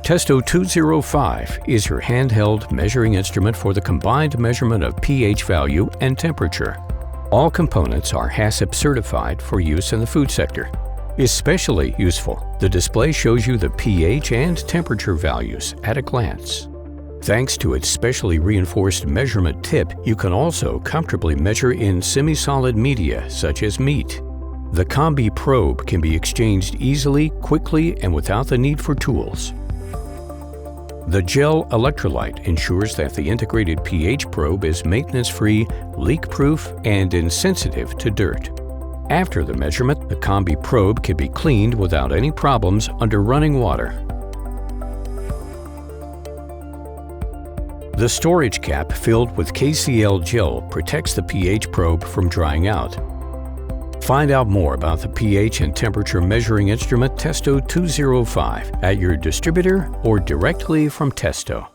Testo 205 is your handheld measuring instrument for the combined measurement of pH value and temperature. All components are HACCP certified for use in the food sector. Especially useful, the display shows you the pH and temperature values at a glance. Thanks to its specially reinforced measurement tip, you can also comfortably measure in semi-solid media such as meat. The Combi probe can be exchanged easily, quickly, and without the need for tools. The gel electrolyte ensures that the integrated pH probe is maintenance-free, leak-proof, and insensitive to dirt. After the measurement, the Combi probe can be cleaned without any problems under running water. The storage cap filled with KCl gel protects the pH probe from drying out. Find out more about the pH and temperature measuring instrument Testo 205 at your distributor or directly from Testo.